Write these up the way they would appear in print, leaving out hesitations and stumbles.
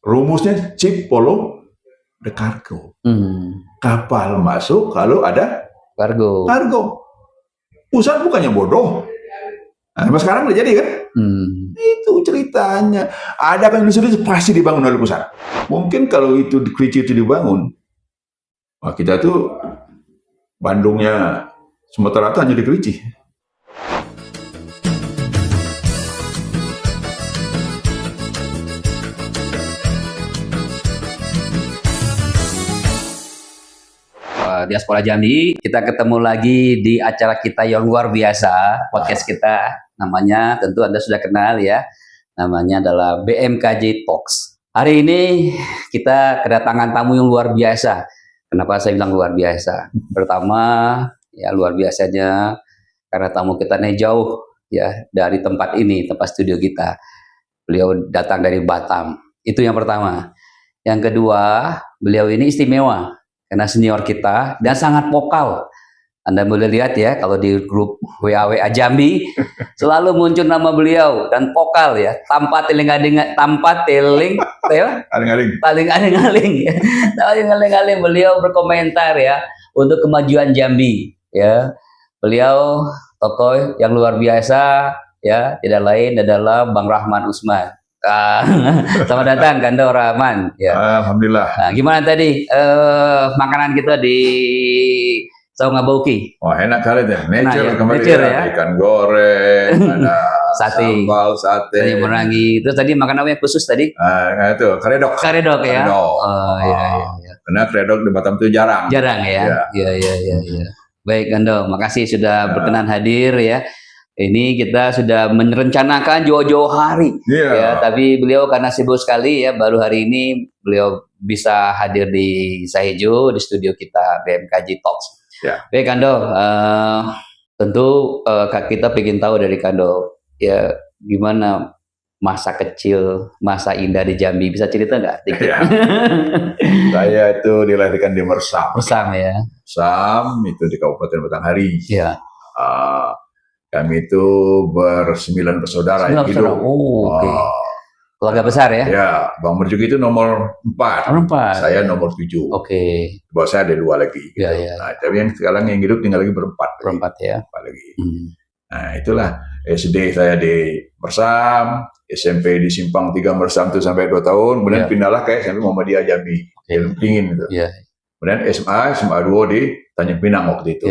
Rumusnya ship follow the cargo. Kapal masuk kalau ada kargo. Pusat bukannya bodoh. Nah, sekarang udah jadi kan? Itu ceritanya. Ada apa yang disuruh pasti dibangun oleh pusat. Mungkin kalau itu Kerici itu dibangun, kita tuh Bandungnya Sumatera itu hanya di Kerici. Diaspora Jambi, kita ketemu lagi di acara kita yang luar biasa, podcast kita, namanya tentu Anda sudah kenal ya, namanya adalah BMKJ Talks. Hari ini kita kedatangan tamu yang luar biasa. Kenapa saya bilang luar biasa? Pertama, ya luar biasanya karena tamu kita nih jauh ya dari tempat ini, tempat studio kita. Beliau datang dari Batam. Itu yang pertama. Yang kedua, beliau ini istimewa karena senior kita dan sangat vokal. Anda boleh lihat ya kalau di grup WA Jambi selalu muncul nama beliau dan vokal ya, tanpa teling-aling beliau berkomentar ya untuk kemajuan Jambi ya. Beliau tokoh yang luar biasa ya, tidak lain adalah Bang Rahman Usman. Selamat datang Kando Rahman ya. Alhamdulillah. Nah, gimana tadi makanan kita di Saungabauki? Wah, enak kali deh. Nature ya. Ikan goreng, ada sambal, sate, merangi. Terus tadi makan apa yang khusus tadi? Itu karedok ya. Oh iya. Karena karedok di Batam itu jarang. Jarang ya. Iya. Baik Kando, makasih sudah berkenan hadir ya. Ini kita sudah merencanakan jauh-jauh hari, ya. Tapi beliau karena sibuk sekali ya, baru hari ini beliau bisa hadir di Sahejo di studio kita BMKJ Talks. Oke Kando, tentu kita ingin tahu dari Kando ya gimana masa kecil, masa indah di Jambi, bisa cerita nggak? Saya itu dilahirkan di Mersam. Ya. Mersam itu di Kabupaten Batanghari. Iya. Kami itu bersembilan bersaudara yang hidup. Keluarga besar ya? Ya, Bang Merjuki itu nomor 4. Saya nomor 7. Bawah saya ada 2 lagi. Gitu. Nah, tapi yang sekarang yang hidup tinggal lagi berempat ya. Lagi. Nah, itulah SD saya di Mersam, SMP di Simpang 3 Mersam itu sampai 2 tahun, kemudian pindahlah ke SMP Muhammadiyah Jambi. Pingin gitu. Kemudian SMA 2 di Tanjung Pinang waktu itu.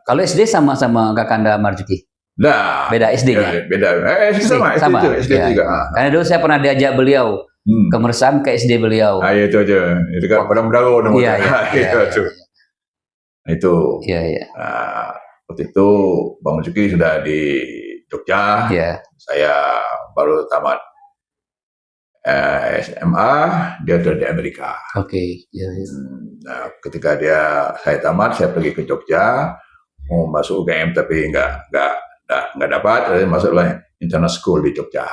Kalau SD sama Kakanda Marjuki? Nah, beda SD-nya? Beda. SD sama. SD juga. Karena dulu saya pernah diajak beliau ke Mersam ke SD beliau. Itu aja. Itu kan Padang Dago namanya. Itu. Waktu itu Bang Marjuki sudah di Jogja. Saya baru tamat SMA, dia sudah di Amerika. Nah, ketika saya tamat, saya pergi ke Jogja, mau masuk UGM tapi nggak dapat, saya masuklah International School di Jogja.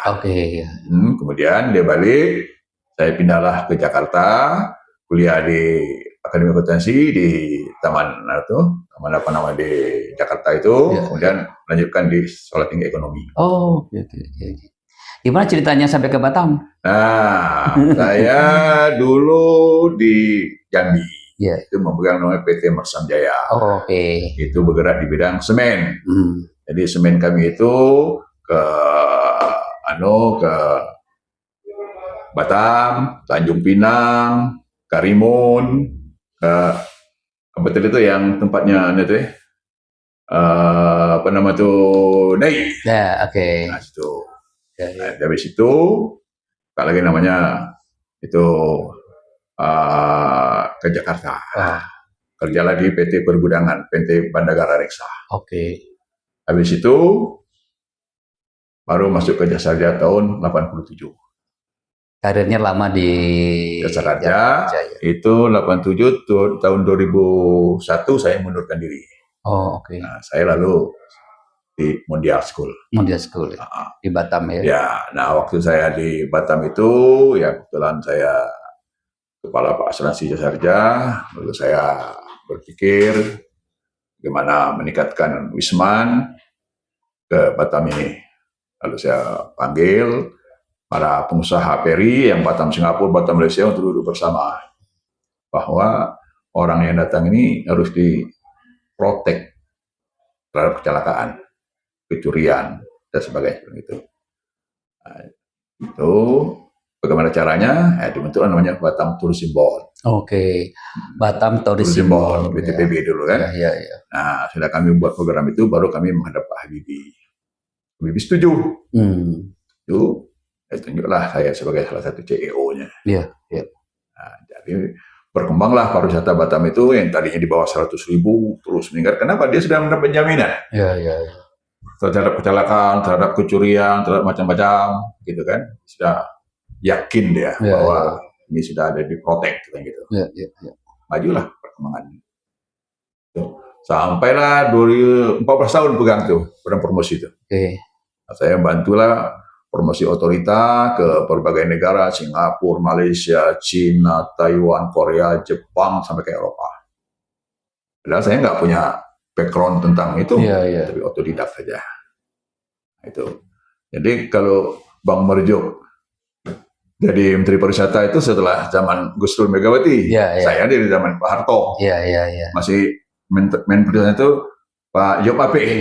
Kemudian dia balik, saya pindahlah ke Jakarta, kuliah di Akademi Akuntansi di Taman di Jakarta itu, kemudian lanjutkan di Sekolah Tinggi Ekonomi. Gimana ceritanya sampai ke Batam? Nah, saya dulu di Jambi. Itu memegang namanya PT Mersam Jaya. Itu bergerak di bidang semen. Jadi semen kami itu ke Batam, Tanjung Pinang, Karimun, betul itu yang tempatnya Nei. Nah, itu. Dari situ, tak lagi namanya itu ke Jakarta. Kerjalah di PT Pergudangan, PT Bandagara Reksa. Habis itu baru masuk ke Jasa Raja tahun 87. Karirnya lama di Jasa Raja. Itu 87 tahun 2001 saya mundurkan diri. Nah, saya lalu di Mondial School di Batam nah waktu saya di Batam itu ya kebetulan saya kepala Pak Asuransi Jasa Raja, lalu saya berpikir bagaimana meningkatkan Wisman ke Batam ini. Lalu saya panggil para pengusaha peri yang Batam Singapura, Batam Malaysia untuk duduk bersama bahwa orang yang datang ini harus diprotek terhadap kecelakaan, kecurian dan sebagainya begitu. Nah, itu bagaimana caranya? Dibentuklah namanya Batam Tourism Board. Oke, Batam Tourism Board, BTPB dulu kan. Ya. Nah, sudah kami buat program itu, baru kami menghadap Pak Habibie. Habibie setuju. Itu tunjuklah saya sebagai salah satu CEO-nya. Iya. Nah, jadi berkembanglah pariwisata Batam itu yang tadinya di bawah 100.000 terus meningkat. Kenapa? Dia sudah mendapat jaminan. Iya. Terhadap kecelakaan, terhadap kecurian, terhadap macam-macam, gitu kan. Sudah yakin dia bahwa ini sudah ada di protect, gitu. Iya. Majulah perkembangan. Sampailah 14 tahun pegang tuh, promosi itu. Nah, saya bantulah promosi otorita ke berbagai negara, Singapura, Malaysia, China, Taiwan, Korea, Jepang, sampai ke Eropa. Padahal saya nggak punya background tentang itu, tapi otodidak saja. Itu. Jadi kalau Bang Marjo jadi Menteri Pariwisata itu setelah zaman Gus Dur Megawati, saya dari zaman Pak Harto. Masih Menpora itu Pak Job Ape.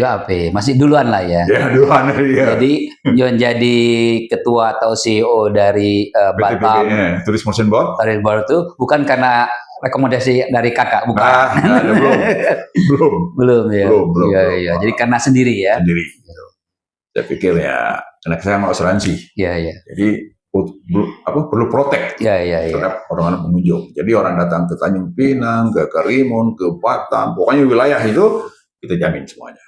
Masih duluan lah ya. Duluan. Jadi jadi ketua atau CEO dari Batam Tourism Board. Itu bukan karena rekomendasi dari kakak, bukan? Belum. Iya. Jadi karena sendiri ya. Sendiri. Saya pikir ya, karena saya mau asuransi. Jadi perlu protek terhadap orang-orang pengunjung. Jadi orang datang ke Tanjung Pinang, ke Karimun, ke Batam, pokoknya wilayah itu kita jamin semuanya.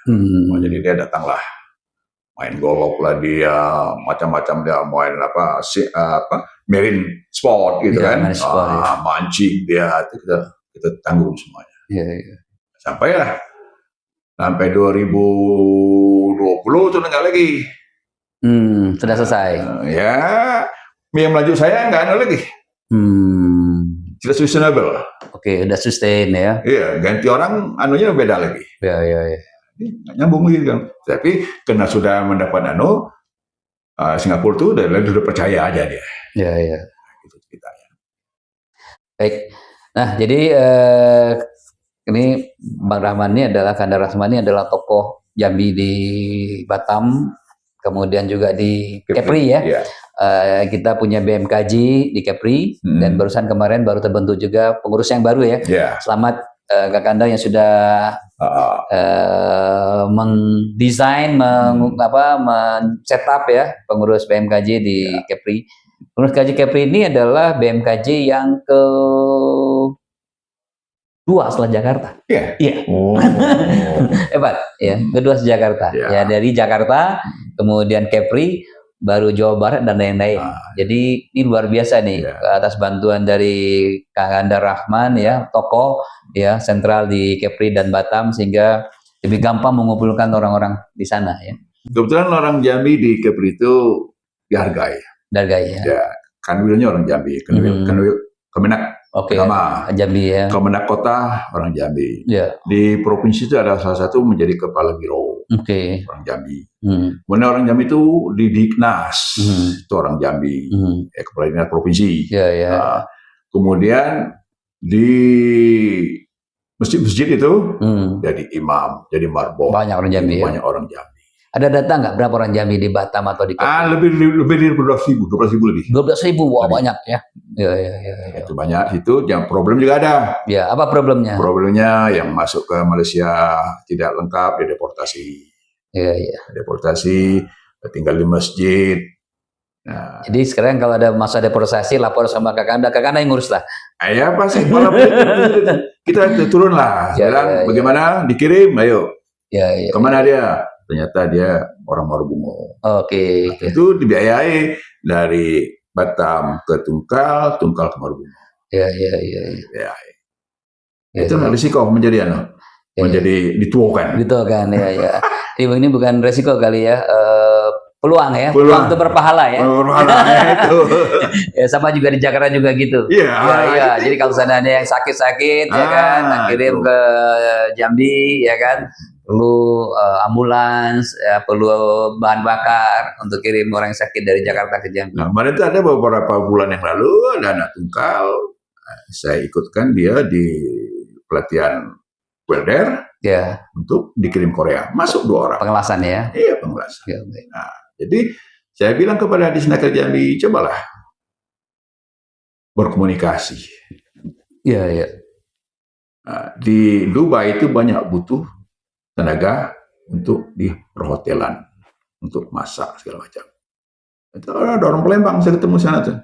Jadi dia datanglah, main golf lah dia, macam-macam dia main marine sport gitu kan, mancing dia, itu kita tanggung semuanya. Sampai 2020 itu enggak lagi. Sudah selesai. Yang melaju saya enggak ada lagi. Tidak sustainable. Oke, udah sustain ya. Iya, ganti orang anunya beda lagi. Iya. Nggak nyambung lagi kan. Tapi karena sudah mendapat Singapura tuh udah percaya aja dia. Iya. Gitu ceritanya. Baik. Nah, jadi ini Bang Rahman ini adalah Kandar Rahman ini adalah tokoh Jambi di Batam, kemudian juga di Kepri ya. Kita punya BMKG di Kepri dan barusan kemarin baru terbentuk juga pengurus yang baru ya. Selamat Kak Kandar yang sudah mendesain, men-setup ya pengurus BMKG di Kepri. Pengurus KJ Kepri ini adalah BMKG yang kedua setelah Jakarta. Iya. Hebat ya, kedua setelah Jakarta. Ya dari Jakarta, kemudian Kepri, baru Jawa Barat dan lain-lain. Jadi ini luar biasa nih atas bantuan dari Kang Kandar Rahman ya, tokoh ya sentral di Kepri dan Batam sehingga lebih gampang mengumpulkan orang-orang di sana ya. Kebetulan orang Jambi di Kepri itu dihargai. Ya. Kanwilnya orang Jambi, Kanwil Kemenak. Nama Jambi ya. Kemenak Kota orang Jambi. Ya. Di provinsi itu ada salah satu menjadi kepala biro. Orang Jambi. Kemudian orang Jambi itu di Diknas, itu orang Jambi, kepala dinas provinsi. Kemudian di masjid-masjid itu jadi imam, jadi marbot. Banyak orang Jambi. Banyak orang Jambi. Ada data nggak berapa orang Jambi di Batam atau di Kepri? Lebih dari 12.000 lebih. 12.000, wah banyak ya. Ya. Itu banyak, itu yang problem juga ada. Ya, apa problemnya? Problemnya yang masuk ke Malaysia tidak lengkap, dideportasi. Iya. Deportasi, tinggal di masjid. Nah. Jadi sekarang kalau ada masa deportasi, lapor sama Kak Kandar yang ngurus lah. Ya pasti, kita turun lah. Bagaimana? Dikirim, ayo. Ya. Kemana dia? Ternyata dia orang Marubungo. Oke. Itu dibiayai dari Batam ke Tungkal ke Marubungo. Iya. Itu risiko menjadi menjadi dituakan. Dituakan, ya. Ini bukan resiko kali ya. Peluang ya, peluang untuk berpahala ya. Itu. Ya sama juga di Jakarta juga gitu. Iya. Jadi kalau sana ada yang sakit-sakit ya kan, kirim ke Jambi ya kan. perlu ambulans, ya, perlu bahan bakar untuk kirim orang yang sakit dari Jakarta ke Jambi. Nah, kemarin itu ada beberapa bulan yang lalu ada anak tunggal, saya ikutkan dia di pelatihan welder Ya, untuk dikirim Korea, masuk 2 orang. pengelasan ya. Iya, pengelasan. Ya, baik. Nah, jadi saya bilang kepada Disnaker Jambi, cobalah berkomunikasi. Iya, iya. Nah, di Dubai itu banyak butuh tenaga untuk di perhotelan, untuk masak segala macam. Itu ada orang Palembang, saya ketemu sana tuh.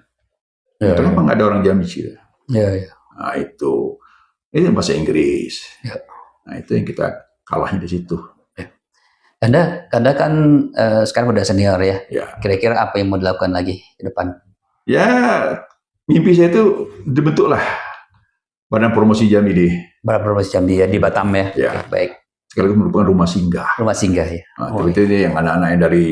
Ya, Kenapa nggak ada orang Jambi sih? ya, ya. Nah, itu ini bahasa Inggris. Ya. Nah, itu yang kita kalahnya di situ. Anda kan sekarang udah senior ya. Ya, Kira-kira apa yang mau dilakukan lagi ke depan? ya mimpi saya itu dibentuklah Badan Promosi Jambi di Provinsi Jambi ya, di Batam ya. Ya. Oke, baik. sekaligus merupakan rumah singgah. Rumah singgah ya. Nah, Oh, itu dia yang anak-anak yang dari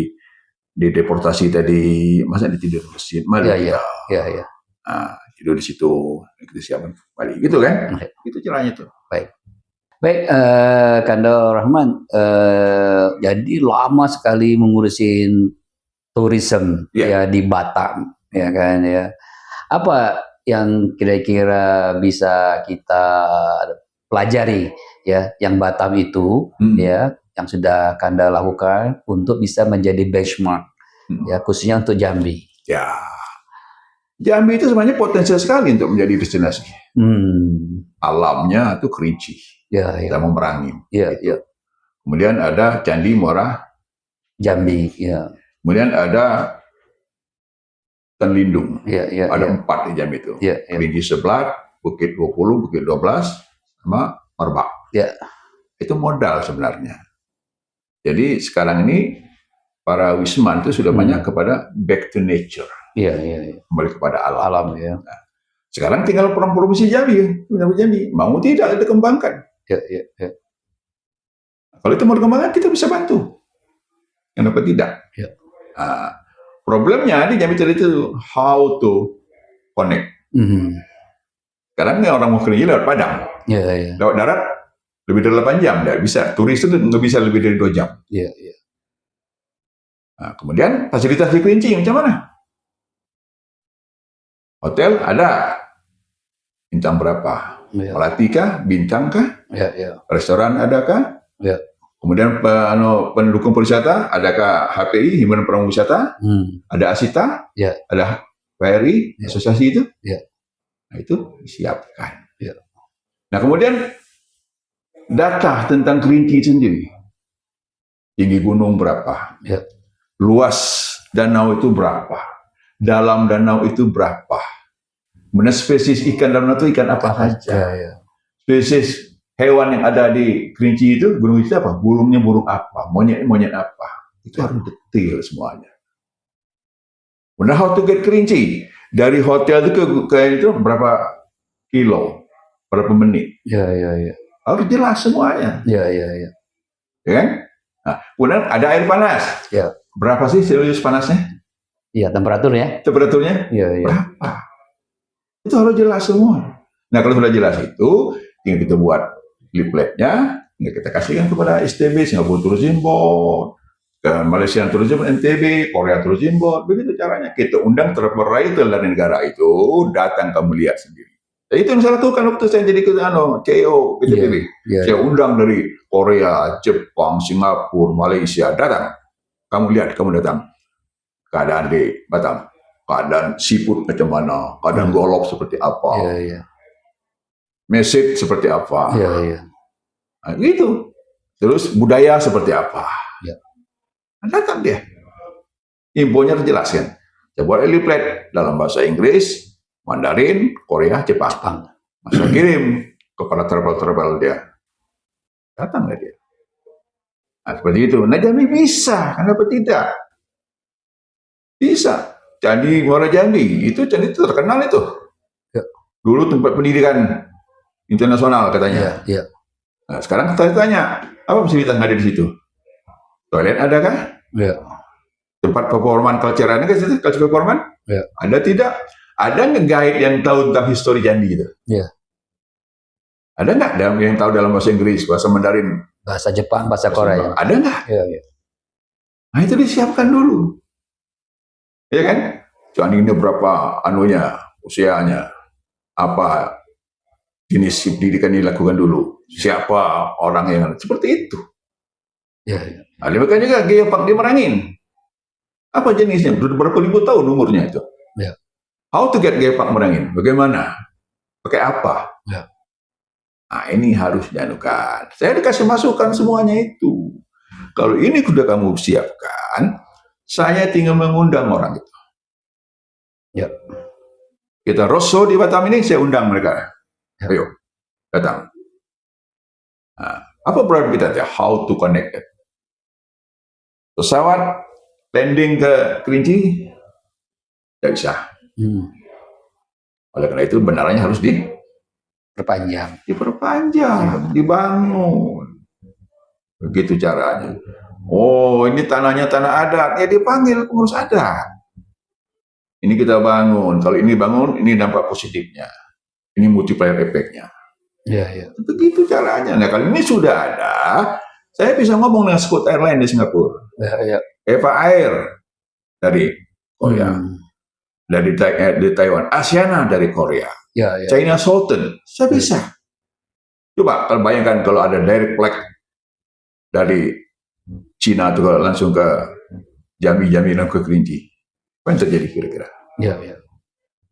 deportasi tadi, masa ditidur di masjid, mari Iya, kita iya, iya. nah, tidur di situ, kita siapkan kembali, gitu kan? Oke. Itu caranya tuh. Baik, Kando Rahman, jadi lama sekali mengurusin tourism Ya. ya di Batam, ya kan ya. Apa yang kira-kira bisa kita pelajari ya, yang Batam itu ya, yang sudah Kanda lakukan untuk bisa menjadi benchmark ya, khususnya untuk Jambi. Ya, Jambi itu sebenarnya potensial sekali untuk menjadi destinasi. Alamnya itu kerinci, Ya, ya. kita memerangi. Ya, Gitu. ya. Kemudian ada Candi Muara Jambi, ya. Kemudian ada Tan Lindung. Ya, ya, Ada ya. 4 di Jambi itu. Ya, ya. Kerinci Seblat, Bukit 20, Bukit 12, sama Merbak. Ya. Itu modal sebenarnya. Jadi sekarang ini para wisman itu sudah banyak kepada back to nature. Iya, iya, iya. Kembali kepada alam. Alam ya. Sekarang tinggal provinsi Jambi, Jambi. Mau tidak kita kembangkan. Ya, ya, ya. Kalau itu mau dikembangkan, kita bisa bantu. Kenapa tidak? Ya. Nah, problemnya di Jambi tadi itu how to connect. Sekarang orang mau kerja lewat Padang, Ya, ya. lewat darat lebih dari 8 jam, nggak bisa. Turis itu nggak bisa lebih dari 2 jam. Ya, ya. Nah, kemudian fasilitas di Kerinci macam mana? Hotel ada, bintang berapa? Ya, Melati kah? Bintang kah? ya, ya. Restoran adakah? Ya. Kemudian pendukung pariwisata, adakah HPI, Himpunan Promosi Wisata? Ada Asita? Ya. Ada PRI, Ya. asosiasi itu? Ya. Nah, itu disiapkan. Ya. Nah, kemudian data tentang Kerinci sendiri. Tinggi gunung berapa? Ya. Luas danau itu berapa? Dalam danau itu berapa? Kemudian spesies ikan dalam danau itu ikan apa saja? Ya, ya. Spesies hewan yang ada di Kerinci itu, gunung itu apa? Burungnya burung apa? Monyet apa? Itu harus detail semuanya. Kemudian how to get Kerinci. Dari hotel itu ke itu berapa kilo? Berapa menit? Ya, ya, ya. Harus jelas semuanya. Ya, ya, ya. Ya kan? Nah, kemudian ada air panas. Ya. Berapa sih Celsius panasnya? Iya, temperatur ya. Temperaturnya? Iya, iya. Berapa? Itu harus jelas semua. Nah, kalau sudah jelas itu, tinggal kita buat leafletnya, tinggal kita kasihkan kepada STB, Singapura Tourism Board, ke Malaysia Tourism NTB, Korea Tourism Board. Begitu caranya. Kita undang terperaih dari negara itu, datang kamu lihat sendiri. Nah, itu yang saya lakukan waktu saya jadi CEO PTPB. Iya, Saya undang dari Korea, Jepang, Singapura, Malaysia, datang. Kamu lihat, kamu datang. Keadaan di Batam. Keadaan seafood macam mana, keadaan golop seperti apa, Iya, iya. mesit seperti apa. Iya, iya. Nah, gitu. Terus budaya seperti apa. Ya. Nah, datang dia. Infonya terjelaskan. Saya buat leaflet dalam bahasa Inggris, Mandarin, Korea, Jepang. Masa kirim kepada travel-travel dia. Datang nggak dia? Nah, seperti itu. Nah, Jambi bisa. Kenapa tidak? Bisa. Candi Muara Jambi. Itu candi itu terkenal itu. Ya. Dulu tempat pendidikan internasional katanya. Iya, iya. Nah, sekarang kita tanya, apa fasilitas yang ada di situ? Toilet adakah? Iya. Tempat performan culture ada nggak situ? Culture performan? Ya. Ada tidak? Ada nggak guide yang tahu tentang histori Jambi gitu? Iya. Ada nggak yang tahu dalam bahasa Inggris, bahasa Mandarin Bahasa Jepang, bahasa Korea. Ada nggak? Iya, iya. Nah itu disiapkan dulu, ya kan? Jangan ini berapa anunya, usianya, apa jenis pendidikan dilakukan dulu, siapa orang yang seperti itu. Iya, iya. Nah, demikian juga geopark di Merangin. Apa jenisnya? Sudah berapa ribu tahun umurnya itu? Ya. How to get geopark Merangin? Bagaimana? Pakai apa? Ya. Nah ini harus dianukan. Saya dikasih masukan semuanya itu. Kalau ini sudah kamu siapkan, saya tinggal mengundang orang itu. Ya. Kita roadshow di Batam ini, saya undang mereka. Ya. Ayo, datang. Nah, apa program kita? How to connect it. Pesawat landing ke Kerinci, tidak bisa. Oleh karena itu benarannya harus diperpanjang, dibangun. Begitu caranya. Oh, ini tanahnya tanah adat, ya dipanggil pengurus adat. Ini kita bangun. Kalau ini bangun, ini dampak positifnya. Ini multiplier efeknya. Ya, ya. Begitu caranya. Nah, kalau ini sudah ada, saya bisa ngomong dengan Scoot Airline di Singapura. Ya, ya. Eva Air dari Korea. Dari Taiwan. Asiana dari Korea. Ya, ya. China Southern. Saya bisa. Coba kalau bayangkan kalau ada direct flight dari Cina itu langsung ke Jambi dan ke Kerinci. Apa yang terjadi kira-kira? Ya, ya.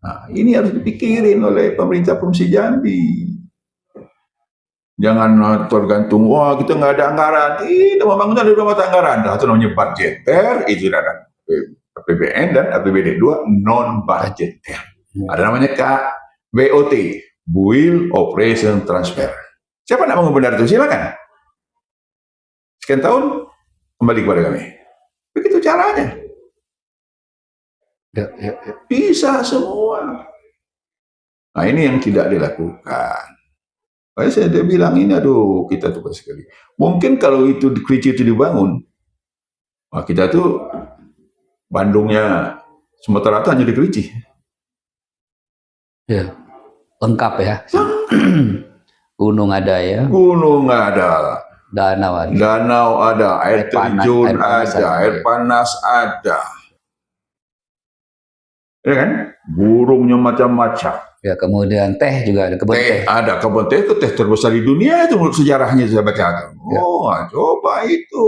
Nah, ini harus dipikirin oleh pemerintah Provinsi Jambi. Jangan tergantung, wah kita nggak ada anggaran. Tidak, pembangunan ada berapa anggaran? Satu namanya budgeter, itu ada APBN dan APBD. Dua, non-budgeter. Ada namanya BOT, Build Operation Transfer. Siapa nak mau benar itu? Silakan. Sekian tahun, kembali kepada kami. Begitu caranya. Ya, ya, ya. Bisa semua. Nah ini yang tidak dilakukan. Saya bilang ini, aduh kita tuh sekali. Mungkin kalau itu di Kerinci itu dibangun, nah kita tuh Bandungnya Sumatera itu hanya di Kerinci. Ya, lengkap ya. Gunung ada ya. Gunung ada. Danau ada. Danau ada, air terjun ada, air ya. panas ada. Ya kan? Burungnya macam-macam. Ya, kemudian teh juga ada, kebun teh. Ada kebun teh, teh terbesar di dunia itu menurut sejarahnya saya baca. Ya. Oh, coba itu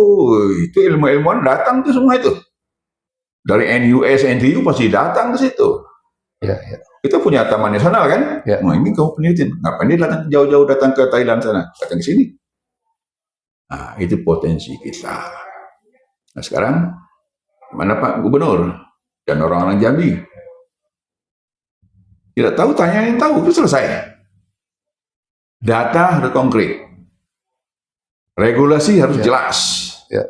ilmu-ilmuwan datang tuh semua itu. Dari NUS, NTU pasti datang ke situ. Ya, ya. Kita punya taman nasional kan? Ya. Nah, ini kamu penelitian. Ngapain dia datang jauh-jauh datang ke Thailand sana? Datang ke sini. Nah, itu potensi kita. Nah, sekarang mana Pak Gubernur dan orang-orang Jambi? Tidak tahu, tanya yang tahu, itu selesai. Data harus konkret. Regulasi harus jelas. Ya.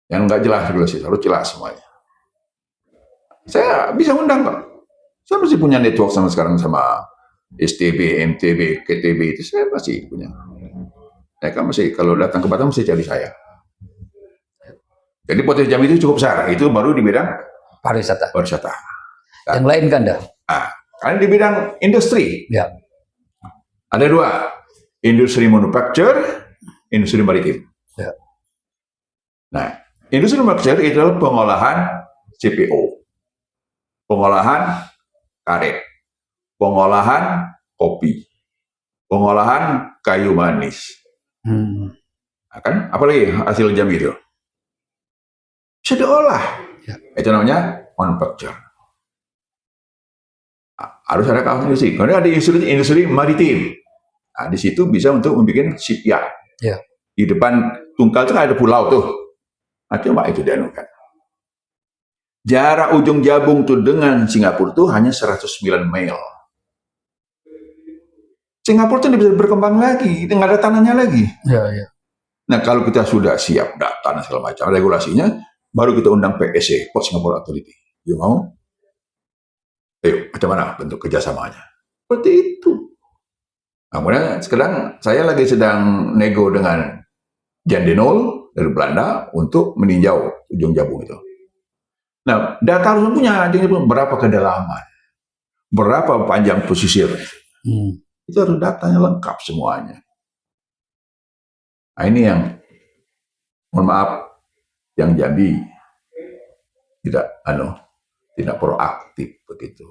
Yang nggak jelas regulasi harus jelas semuanya. Saya bisa undang Pak. Saya masih punya network sama sekarang sama STB, MTB, KTB itu saya masih punya. Mereka masih kalau datang ke Batam mesti cari saya. Jadi potensi Jambi itu cukup besar. Itu baru di bidang pariwisata. Yang lain kan dah. Kan di bidang industri. Ya. Ada dua, industri manufacture, industri maritim. Ya. Nah, industri manufacture itu adalah pengolahan CPO, pengolahan karet, pengolahan kopi, pengolahan kayu manis. Nah, kan, apalagi hasil Jambi itu bisa diolah. Ya. Itu namanya manufacture. Harus ada kawasan industri. Kemudian ada industri maritim. Nah, di situ bisa untuk membuat shipyard. Ya. Di depan Tungkal itu ada pulau tuh. Nah, coba itu dianukan. Jarak ujung Jabung tuh dengan Singapura tuh hanya 109 mil. Singapura tuh bisa berkembang lagi, nggak ada tanahnya lagi. Ya, ya. Nah, kalau kita sudah siap data dan segala macam regulasinya, baru kita undang PSC, Port Singapore Authority. You mau? Ayo, bagaimana bentuk kerjasamanya? Seperti itu. Nah, kemudian sekarang saya lagi sedang nego dengan Jan Denol dari Belanda untuk meninjau ujung Jabung itu. Nah, data harus punya berapa kedalaman, berapa panjang pesisir. Itu harus datanya lengkap semuanya. Nah, ini yang, mohon maaf, yang Jambi tidak proaktif begitu.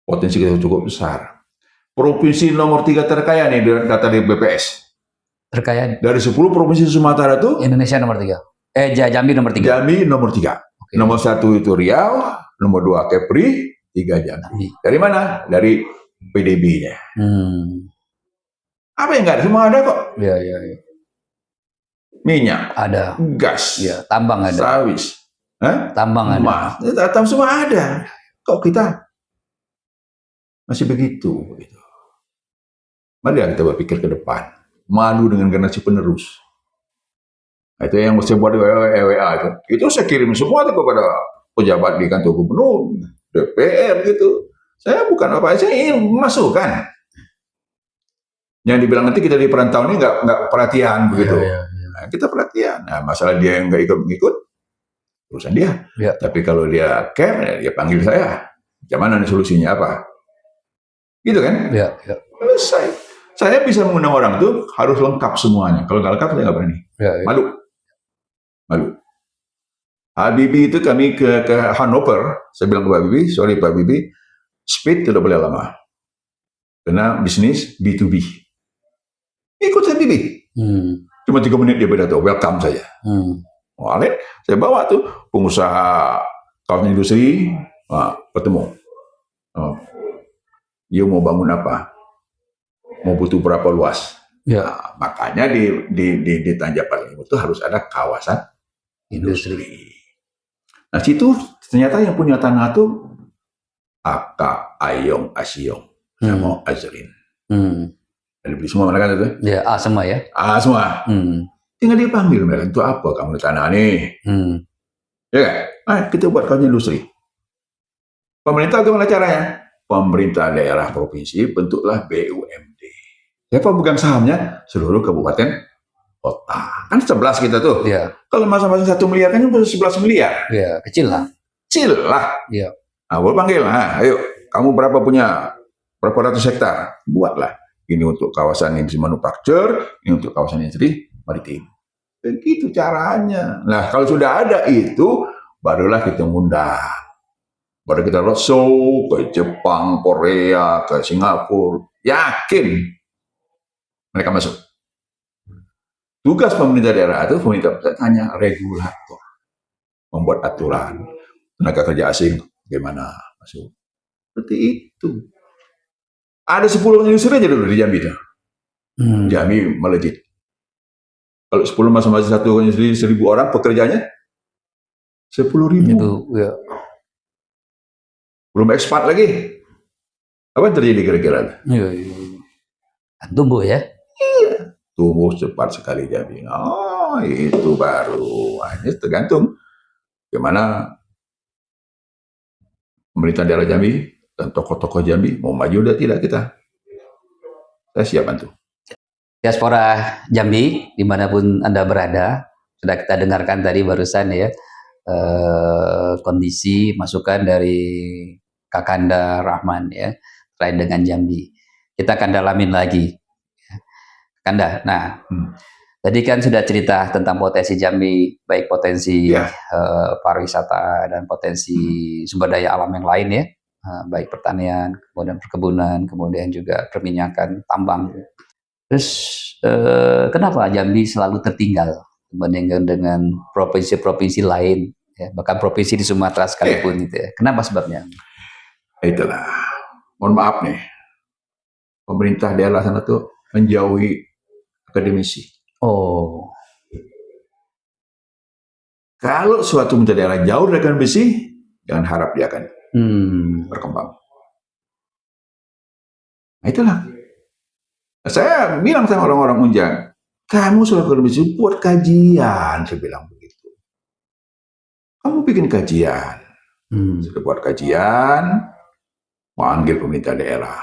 Potensi kita cukup besar. Provinsi nomor 3 terkaya nih dengan data di BPS. Terkaya Dari 10 provinsi Sumatera itu Indonesia nomor 3. Jambi nomor 3. Jambi nomor 3. Okay. Nomor 1 itu Riau, nomor 2 Kepri, 3 Jambi. Dari mana? Dari PDB-nya. Apa yang nggak ada? Semua ada kok. Iya. Minyak ada, gas, ya, tambang ada, sawit, tambang ada, tambang semua ada. Kok kita masih begitu? Mari kita berpikir ke depan, malu dengan generasi penerus. Itu yang saya buat di WA itu saya kirim semua kepada pejabat di kantor gubernur, DPR gitu. Saya bukan apa, saya ingin masukkan. Yang dibilang nanti kita di perantauan ini nggak perhatian begitu. Nah, kita perhatian. Nah, masalah dia yang nggak ikut urusan dia. Tapi kalau dia care, dia panggil saya. Gimana nih solusinya apa? Gitu kan? Selesai. Saya bisa mengundang orang itu harus lengkap semuanya. Kalau nggak lengkap saya nggak berani. Malu. Habibie itu kami ke Hanover. Saya bilang ke Pak Habibie, sorry Pak Habibie, speed tidak boleh lama. Karena bisnis B2B. Ikut Habibie. Cuma 3 menit dia berdato, welcome saja. Wallet, saya bawa tuh pengusaha kawasan industri, ketemu. Dia mau bangun apa? Mau butuh berapa luas? Nah, makanya di Tanjung itu harus ada kawasan industri. Nah, situ ternyata yang punya tanah tuh Aka, Ayong, Asyong, sama Azrin. Dibeli semua mereka itu? Ya, semua ya? Semua. Tinggal dipanggil mereka, itu apa kamu di tanah nih? Ya kan? Kita buat kawasan industri. Pemerintah gimana caranya? Pemerintah daerah provinsi bentuklah BUMD. Siapa pegang sahamnya? Seluruh kabupaten kota. Kan 11 kita tuh. Kalau masing-masing 1 miliar kan 11 miliar. Kecil lah. Kecil lah. Nah, boleh panggil. Nah, ayo, kamu berapa ratus hektar? Buatlah. Ini untuk kawasan industri manufaktur, ini untuk kawasan industri maritim. Begitu caranya. Nah, kalau sudah ada itu, barulah kita ngundang. Baru kita roadshow ke Jepang, Korea, ke Singapura. Yakin mereka masuk. Tugas pemerintah daerah itu, pemerintah tanya regulator. Membuat aturan. Tenaga kerja asing, bagaimana masuk. Seperti itu. Ada 10 industri aja dulu di Jambi. Jambi melejit. Kalau 10 masing-masing 1 industri 1.000 orang, pekerjanya 10.000. Belum ekspat lagi. Apa yang terjadi kira-kira? Tumbuh ya? Iya. Tumbuh cepat sekali Jambi. Itu baru. Ini tergantung gimana pemerintah daerah Jambi dan tokoh-tokoh Jambi mau maju atau tidak kita. Saya siap bantu. Diaspora Jambi, dimanapun Anda berada, sudah kita dengarkan tadi barusan ya, kondisi masukan dari Kakanda Rahman ya, terkait dengan Jambi. Kita akan dalamin lagi. Kanda, nah, tadi kan sudah cerita tentang potensi Jambi, baik potensi pariwisata dan potensi sumber daya alam yang lain ya, baik pertanian, kemudian perkebunan, kemudian juga perminyakan, tambang. Terus kenapa Jambi selalu tertinggal dibandingkan dengan provinsi-provinsi lain, ya, bahkan provinsi di Sumatera sekalipun gitu ya? Kenapa sebabnya? Itulah, mohon maaf nih, pemerintah daerah sana tuh menjauhi akademisi. Kalau suatu pemerintah daerah jauh dari akademisi, jangan harap dia akan berkembang. Nah, itulah. Saya bilang sama orang-orang Unjang, kamu sudah akademisi, buat kajian, saya bilang begitu. Kamu bikin kajian. Sudah buat kajian, panggil pemerintah daerah,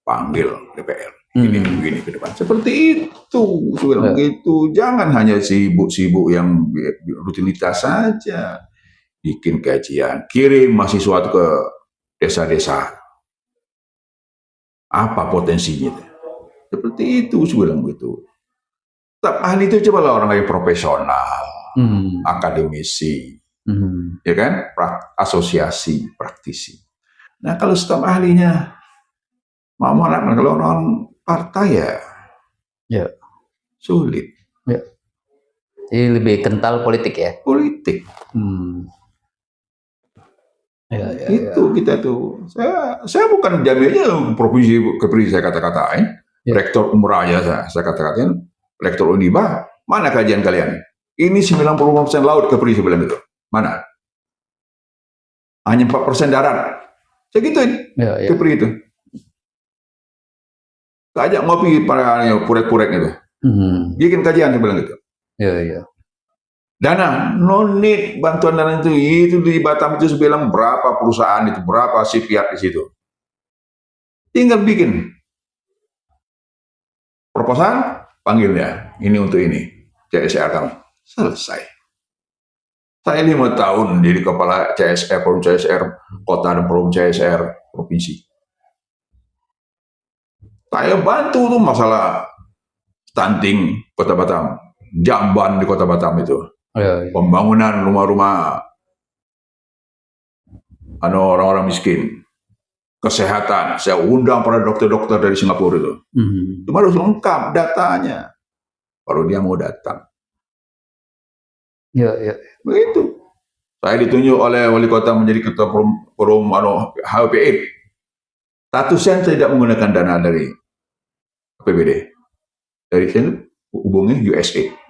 panggil DPR. Begini ke depan. Seperti itu, sudah begitu. Jangan hanya sibuk-sibuk yang rutinitas saja. Bikin kajian, kirim mahasiswa ke desa-desa. Apa potensinya? Seperti itu, sudah begitu. staf ahli itu cobalah orang yang profesional, akademisi, ya kan, asosiasi, praktisi. Nah kalau staf ahlinya kalau non partai ya sulit. Ya. Jadi lebih kental politik ya? Politik. Itu kita tuh. Saya bukan jaminnya provinsi Kepri saya kata-katain. Rektor Umraya saya kata-katain. Rektor Uniba, mana kajian kalian? Ini 90% laut Kepri saya bilang gitu. Mana? Hanya 4% darat. Saya gituin Kepri itu. Saya ajak ngopi para purek-purek itu. Bikin kajian saya bilang gitu. Dana, no need bantuan dana itu di Batam itu sebilang berapa perusahaan itu, berapa si pihak di situ. Tinggal bikin proposal, panggilnya, ini untuk ini, CSR kamu. Selesai. Saya 5 tahun jadi kepala CSR, forum CSR, kota dan forum CSR, provinsi. Saya bantu tuh masalah stunting kota Batam, jamban di kota Batam itu. Pembangunan rumah-rumah orang-orang miskin, kesehatan. Saya undang para dokter-dokter dari Singapura itu. Cuma harus lengkap datanya, baru dia mau datang. Begitu. Saya ditunjuk oleh wali kota menjadi ketua forum HPI. Statusnya tidak menggunakan dana dari APBD. Dari sini hubungi USA.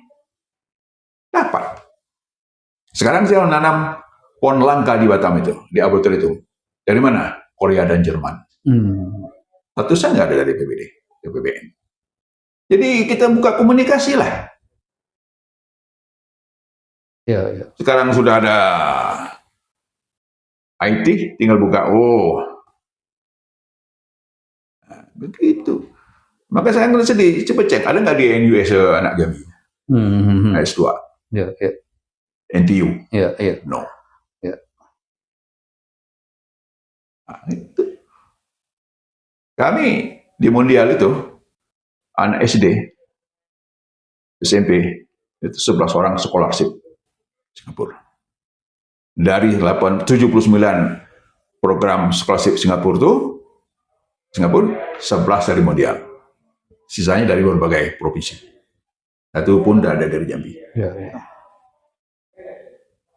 Dapat. Sekarang saya menanam pohon langka di Batam itu, di Abotel itu. Dari mana? Korea dan Jerman. Statusnya nggak ada dari PBN. Jadi kita buka komunikasi lah. Sekarang sudah ada IT, tinggal buka. Nah, begitu. Maka saya ngerasa sedih. Coba cek, ada nggak di NUS anak Jambi? S2. NTU? No. Nah, itu. Kami di Mondial itu, anak SD, SMP, itu 11 orang scholarship Singapura. Dari 79 program scholarship Singapura itu, 11 dari Mondial. Sisanya dari berbagai provinsi. Satu pun tidak ada dari Jambi.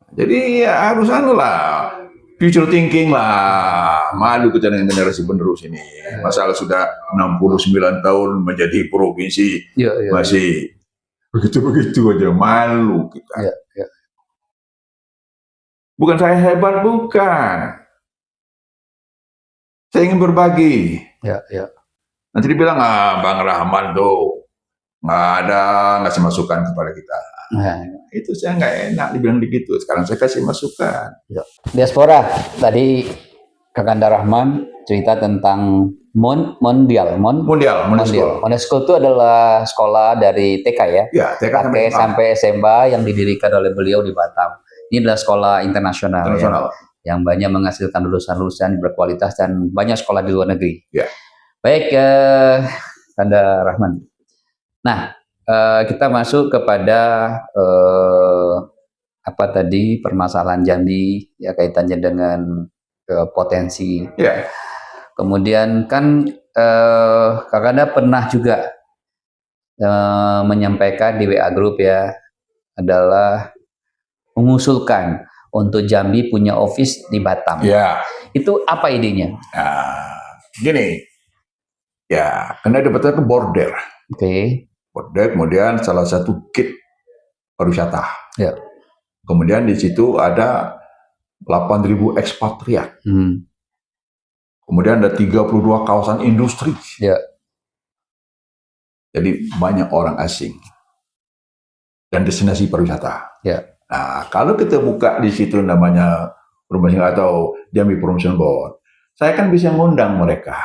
Jadi ya harus future thinking lah. Malu kita dengan generasi penerus ini. Masalah sudah 69 tahun menjadi provinsi masih begitu-begitu aja, malu kita. Bukan saya hebat, bukan. Saya ingin berbagi. Nanti dibilang Bang Rahman tuh ngasih masukan kepada kita. Itu saya nggak enak dibilang begitu. Sekarang saya kasih masukan. Diaspora tadi Kakanda Rahman cerita tentang Mondial School itu adalah sekolah dari TK ya, TK sampai SMA yang didirikan oleh beliau di Batam. Ini adalah sekolah internasional. Yang banyak menghasilkan lulusan-lulusan berkualitas dan banyak sekolah di luar negeri. Baik, Kakanda Rahman. Nah, kita masuk kepada permasalahan Jambi ya, kaitannya dengan potensi. Kemudian kan Kakanda pernah juga menyampaikan di WA Group ya, adalah mengusulkan untuk Jambi punya office di Batam. Itu apa idenya? Gini, karena dapatnya ke border. Border, kemudian salah satu gate pariwisata. Kemudian di situ ada 8.000 ekspatriat. Kemudian ada 32 kawasan industri. Jadi banyak orang asing dan destinasi pariwisata. Nah, kalau kita buka di situ namanya atau Jambi Promotion Board, saya kan bisa ngundang mereka.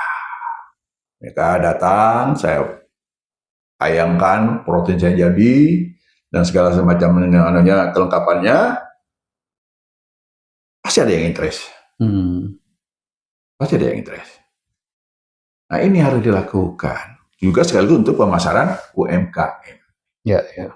Mereka datang, saya tayangkan provinsi Jambi dan segala semacam kelengkapannya. Pasti ada yang interest. Pasti ada yang interest. Nah, ini harus dilakukan. Juga sekaligus untuk pemasaran UMKM. Ya, ya.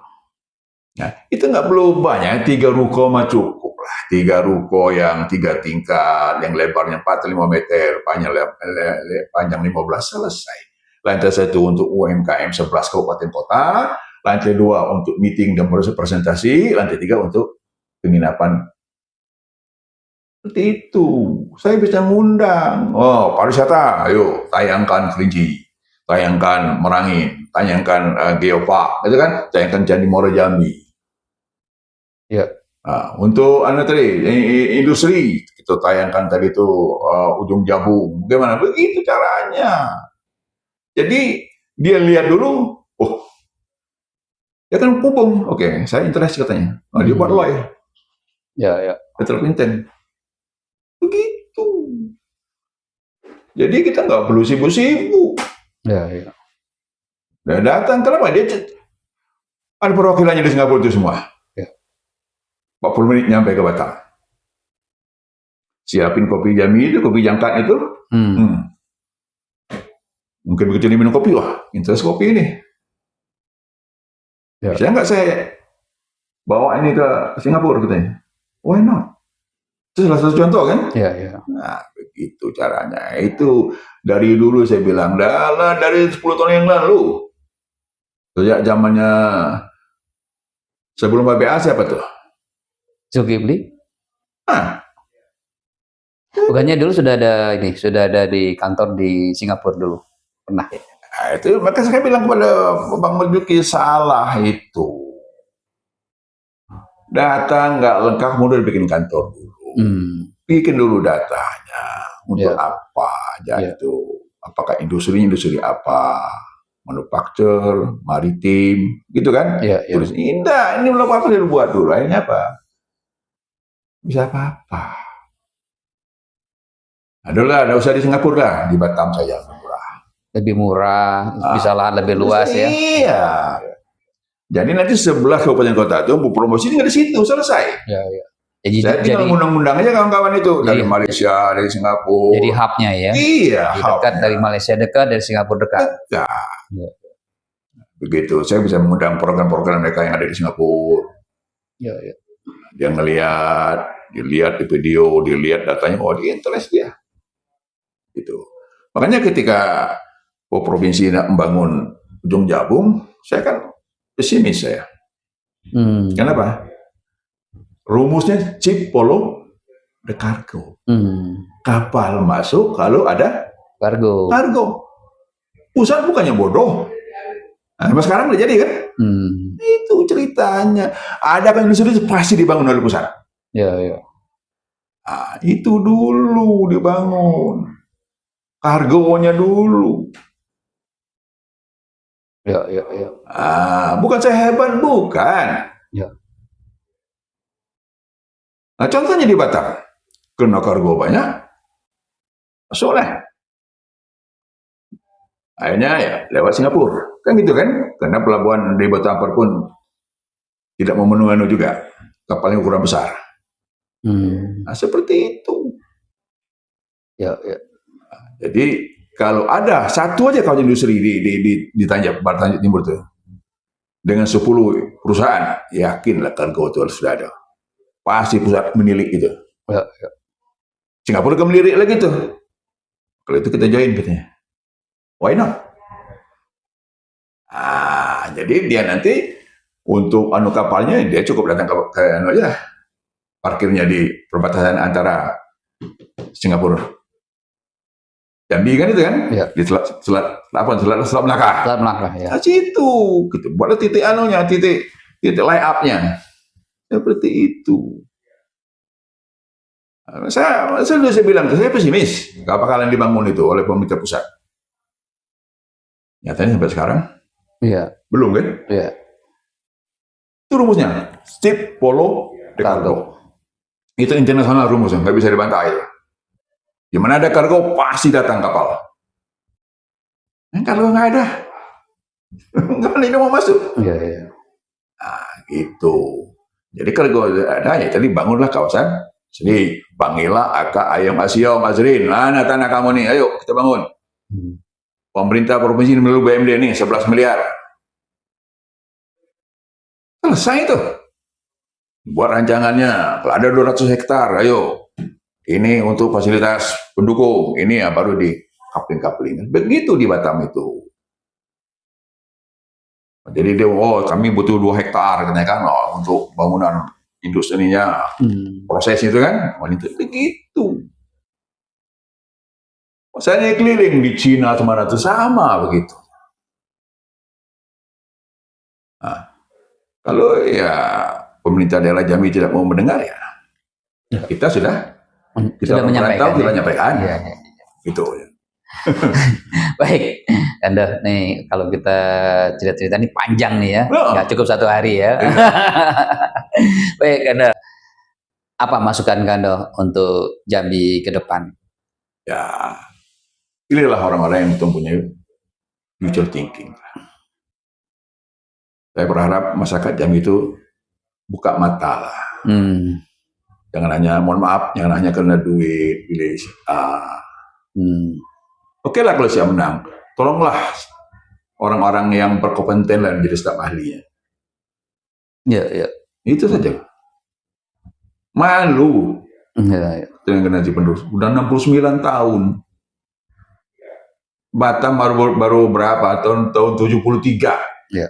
Nah, itu nggak perlu banyak, 3 ruko mah cukup lah. 3 ruko yang 3 tingkat, yang lebarnya 45 meter, panjang 15, selesai. Lantai 1 untuk UMKM 11 kabupaten kota, lantai 2 untuk meeting dan presentasi, lantai 3 untuk penginapan. Seperti itu. Saya bisa ngundang. Oh, pariwisata, ayo tayangkan Kerinci, tayangkan Merangin, tayangkan Geopark, gitu kan? Tayangkan Candi Muara Jambi. Ya. Nah, untuk tadi industri kita tayangkan tadi itu ujung jabung, bagaimana? Begitu caranya. Jadi dia lihat dulu, oh, dia kan kubung, oke, saya interest katanya. Oh, dia buat loy, Ya, ya. betul pinten. Begitu. Jadi kita nggak perlu sibuk-sibuk. Ya, ya. Dia datang, kenapa? Dia ada perwakilannya di Singapura itu semua. Ya. 40 menit nyampe ke Batam. Siapin kopi Jami itu, kopi jangkat itu. Mungkin begitu dia minum kopi, wah, interest kopi ini. Ya. Bisa nggak saya bawa ini ke Singapura katanya? Why not? Itu salah satu contoh kan? Ya, ya. Nah, begitu caranya. Itu dari dulu saya bilang, dari 10 tahun yang lalu. Sejak zamannya sebelum BBA siapa tuh? Zulkifli? Nah, bukannya dulu sudah ada di kantor di Singapura dulu, pernah. Nah, itu maka saya bilang kepada Bang Marjuki, salah itu. Data nggak lengkap, kemudian bikin kantor dulu. Bikin dulu datanya untuk apa aja itu. Apakah industri apa, manufaktur, maritim, gitu kan? Terus indah, ini belum apa-apa dia buat dulu. Akhirnya apa? Bisa apa-apa. Adalah, ada usah di Singapura lah, di Batam saja murah. Lebih murah, bisa lahan lebih luas ya. Iya. Jadi nanti 11 kabupaten kota itu promosi nggak di situ, selesai. Ya, ya. Saya tinggal undang-undang aja kawan-kawan itu dari Malaysia, dari Singapura. Jadi hubnya ya. Iya. Dekat dari Malaysia dekat, dari Singapura dekat. Ya. Begitu, saya bisa mengundang program-program mereka yang ada di Singapura. Ya, ya. Dia dilihat di video, dilihat datanya, oh dia interest dia. Gitu. Makanya ketika provinsi nak membangun ujung jabung, saya kan pesimis saya. Kenapa? Rumusnya chip follow the cargo. Kapal masuk kalau ada kargo. Pusat bukannya bodoh. Nah, sekarang udah jadi kan? Itu ceritanya. Ada kan industri pasti dibangun oleh pusat. Ya, ya. Nah, itu dulu dibangun. Kargonya dulu. Ya, ya, ya. Bukan saya hebat, bukan. Ya. Nah, contohnya di Batam, kena kargo banyak, masuklah. Akhirnya ya lewat Singapura, kan gitu kan? Karena pelabuhan di Batam pun tidak memenuhi juga, kapalnya ukuran besar. Nah, seperti itu. Ya, ya. Jadi kalau ada satu aja kawasan industri di Batam Timur itu, dengan 10 perusahaan, yakinlah kargo itu sudah ada. Pasti pusat menilik itu. Ya, ya. Singapura kan melirik lagi tuh. Kalau itu kita join katanya. Why not? Jadi dia nanti untuk kapalnya dia cukup datang ke aja. Parkirnya di perbatasan antara Singapura. Jambi kan itu kan? Ya. Di Selat Melaka. Selat Melaka ya. Nah, situ gitu. Buat titik titik line up-nya. Seperti itu. Saya bilang, saya pesimis. Gak bakalan dibangun itu oleh pemerintah pusat. Nyatanya sampai sekarang, belum kan? Iya. Itu rumusnya, chip follow the cargo. Itu internasional rumusnya, nggak bisa dibantah itu. Di mana ada kargo pasti datang kapal. Kalau nggak ada, nggak ini mau masuk. Iya, iya. Nah, gitu. Jadi kargo ada ya, tadi bangunlah kawasan sini, panggillah Aka Ayam Asiom Azrin, mana tanah kamu nih, ayo kita bangun. Pemerintah provinsi melalui BMD nih 11 miliar. Selesai itu. Buat rancangannya. Kalau ada 200 hektar, ayo. Ini untuk fasilitas pendukung. Ini ya baru di kapling-kapling. Begitu di Batam itu. Jadi dia, oh kami butuh 2 hektar katanya kan, oh, untuk bangunan industrinya, proses itu kan, wanita begitu. Saya keliling di Cina kemana itu sama begitu. Nah, kalau ya pemerintah daerah Jambi tidak mau mendengar ya, kita sudah menyampaikan. Kita menyampaikan. Ya. Gitu. Baik, Kando, nih kalau kita cerita-cerita ini panjang nih ya, nggak cukup 1 hari ya. Baik, Kando, apa masukan Kando untuk Jambi ke depan? Ya, pilihlah orang-orang yang mempunyai future thinking. Saya berharap masyarakat Jambi itu buka mata lah. Jangan hanya, mohon maaf, jangan hanya karena duit, pilih Oke lah kalau saya menang, tolonglah orang-orang yang berkompeten dan jadi staf ahlinya. Ya. Itu saja. Malu. Ya. Dengan generasi penerus. Udah 69 tahun. Batam baru berapa? Tahun 73. Ya.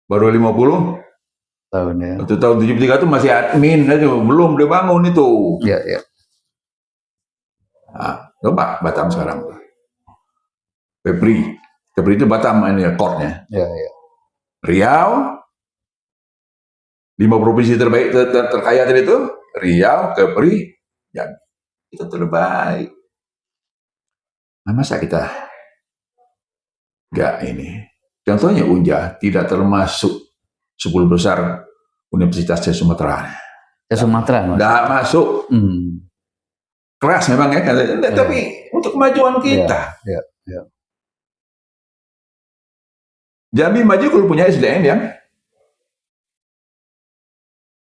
Baru 50 tahun ya. Waktu tahun 73 itu masih admin aja, belum dia bangun itu. Ya. Nah, coba Batam sekarang. Kepri itu Batam ini core-nya. Ya. Riau, 5 provinsi terbaik terkaya tadi itu, Riau, Kepri, Jambi. Itu terbaik. Nah, masa kita nggak ini? Contohnya Unja tidak termasuk 10 besar Universitas di Sumatera. Nggak masuk. Keras memang ya, tapi untuk kemajuan kita. Ya. Jambi maju kalau punya SDM yang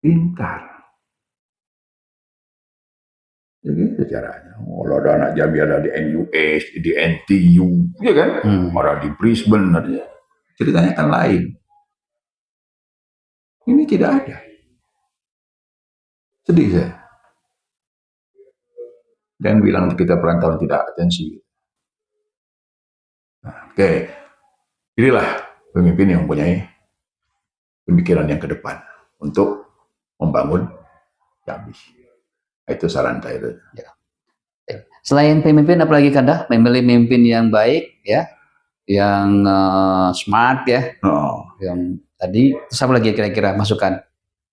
pintar. Jadi caranya. Kalau ada anak Jambi ada di NUS, di NTU, ya kan? Ada di Brisbane, ada. Ceritanya kan lain. Ini tidak ada. Sedih saya. Dan bilang kita perantauan tidak atensi. Nah, oke. Inilah pemimpin yang mempunyai pemikiran yang ke depan untuk membangun Jambi. Itu saran saya. Ya. Selain pemimpin, apalagi Kanda? Memilih pemimpin yang baik, ya, yang smart, ya, yang tadi. Terus apa lagi kira-kira masukan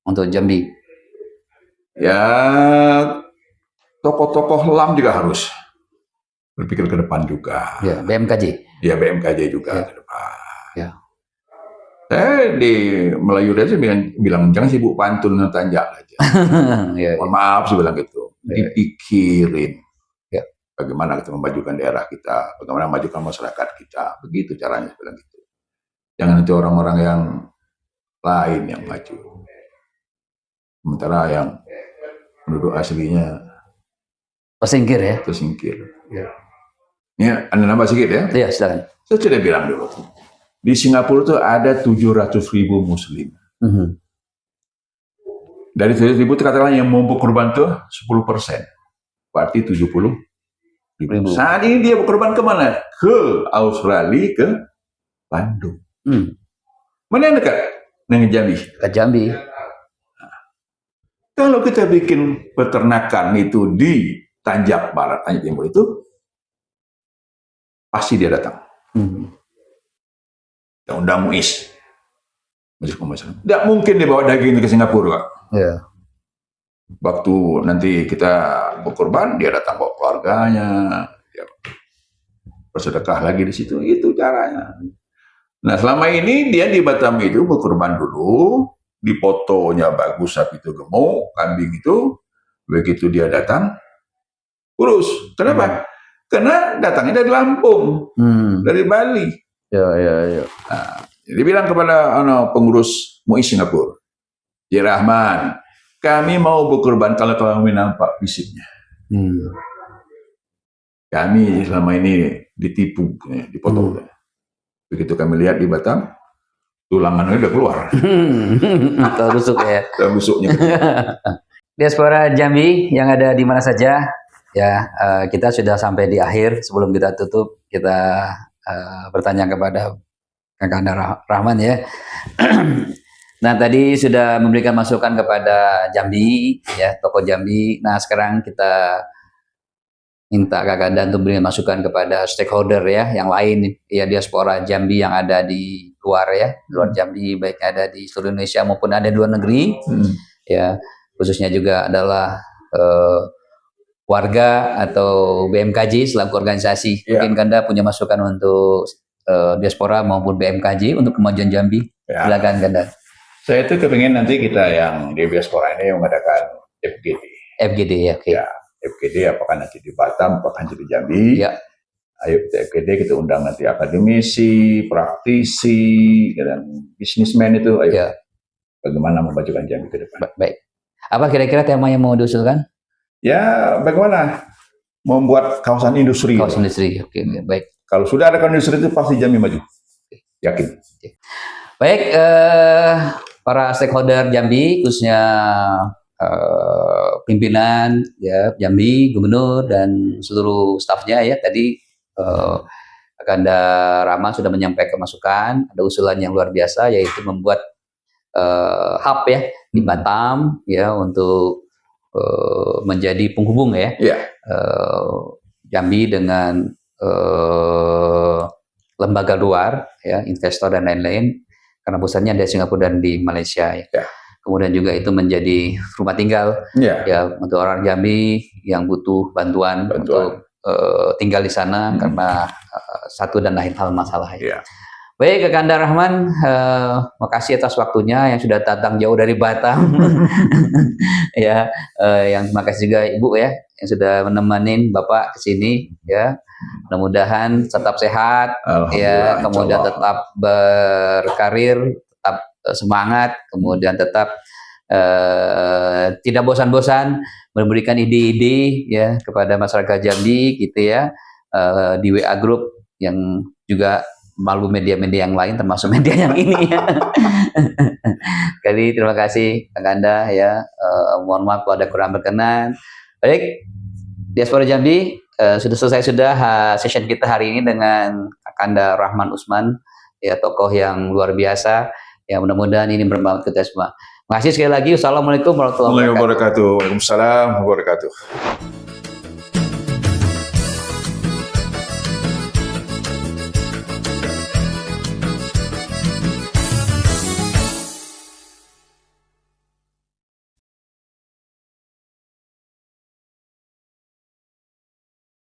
untuk Jambi? Ya, tokoh-tokoh LAM juga harus berpikir ke depan juga. Ya, BMKJ. Ya, BMKJ juga ke depan. Ya. Saya di Melayu saya bilang jangan sibuk pantun tanjak aja. Mohon maaf saya bilang gitu. Dipikirin. Bagaimana kita memajukan daerah kita, bagaimana memajukan masyarakat kita. Begitu caranya saya bilang gitu. Jangan nanti orang-orang yang lain yang maju. Sementara yang penduduk aslinya tersingkir ya. Tersingkir. Ya, Anda nambah sedikit ya? Iya, silakan. Saya sudah bilang dulu. Di Singapura itu ada 700.000 Muslim. Dari 700.000 itu katakanlah yang mau berkorban itu 10%. Berarti 70.000. Saat ini dia berkorban kemana? Ke Australia, ke Bandung. Mana yang dekat dengan Jambi? Ke Jambi. Nah, kalau kita bikin peternakan itu di Tanjak Barat, Tanjak Timur itu, pasti dia datang. Undang MUIS. Tidak mungkin dia bawa daging ke Singapura, Pak. Yeah. Waktu nanti kita berkorban, dia datang bawa keluarganya, dia bersedekah lagi di situ. Itu caranya. Nah, selama ini dia di Batam itu berkorban dulu, dipoto-nya bagus, sapi itu gemuk, kambing itu, begitu dia datang, kurus. Kenapa? Karena datangnya dari Lampung, dari Bali. Ya. Nah, dia bilang kepada pengurus MUIS Singapura, Ya Rahman, kami mau berkorban kalau kamu nampak fisiknya. Kami selama ini ditipu, dipoto. Begitu kami lihat di Batam, tulangannya udah keluar. Atau busuk ya. Busuknya. Diaspora Jambi yang ada di mana saja, ya kita sudah sampai di akhir. Sebelum kita tutup, kita bertanya kepada Kang Kanda Rahman ya. Nah tadi sudah memberikan masukan kepada Jambi, ya tokoh Jambi. Nah sekarang kita minta Kak Kanda untuk berikan masukan kepada stakeholder ya, yang lain ya, diaspora Jambi yang ada di luar ya, luar Jambi, baik ada di seluruh Indonesia maupun ada di luar negeri, ya khususnya juga adalah warga atau BMKJ selaku organisasi. Mungkin Kanda punya masukan untuk diaspora maupun BMKJ untuk kemajuan Jambi. Silakan Kanda. Saya itu kepingin nanti kita yang di diaspora ini mengadakan FGD. FGD ya, oke. Ya, FGD apakah nanti di Batam, apakah nanti di Jambi. Ya. Ayo kita FGD, kita undang nanti akademisi, praktisi, dan bisnismen itu. Ayo. Ya. Bagaimana memajukan Jambi ke depan. Baik. Apa kira-kira tema yang mau diusulkan? Ya, bagaimana membuat kawasan industri. Kawasan industri, oke, baik. Kalau sudah ada kawasan industri itu pasti Jambi maju. Yakin. Baik, para stakeholder Jambi, khususnya pimpinan ya Jambi, gubernur dan seluruh stafnya ya, tadi Kanda Rahman sudah menyampaikan masukan, ada usulan yang luar biasa yaitu membuat hub ya di Batam ya untuk menjadi penghubung ya, Jambi dengan lembaga luar ya, investor dan lain-lain. Karena pusatnya ada Singapura dan di Malaysia ya. Kemudian juga itu menjadi rumah tinggal ya untuk orang Jambi yang butuh bantuan. Untuk tinggal di sana karena satu dan lain hal masalah ya. Baik, Kak Kanda Rahman, makasih atas waktunya yang sudah datang jauh dari Batam. Ya, yang terima kasih juga Ibu ya yang sudah menemani Bapak ke sini ya. Mudah-mudahan tetap sehat ya, kemudian tetap berkarir, tetap semangat, kemudian tetap tidak bosan-bosan memberikan ide-ide ya kepada masyarakat Jambi gitu ya, di WA Group yang juga malu media-media yang lain termasuk media yang ini ya. Kali terima kasih Kang Kanda ya, mohon maaf kalau ada kurang berkenan. Baik, Diaspora Jambi, sudah selesai session kita hari ini dengan Kanda Rahman Usman ya, tokoh yang luar biasa ya, mudah-mudahan ini bermanfaat kita semua. Terima kasih sekali lagi. Wassalamualaikum warahmatullahi wabarakatuh. Waalaikumsalam warahmatullahi wabarakatuh.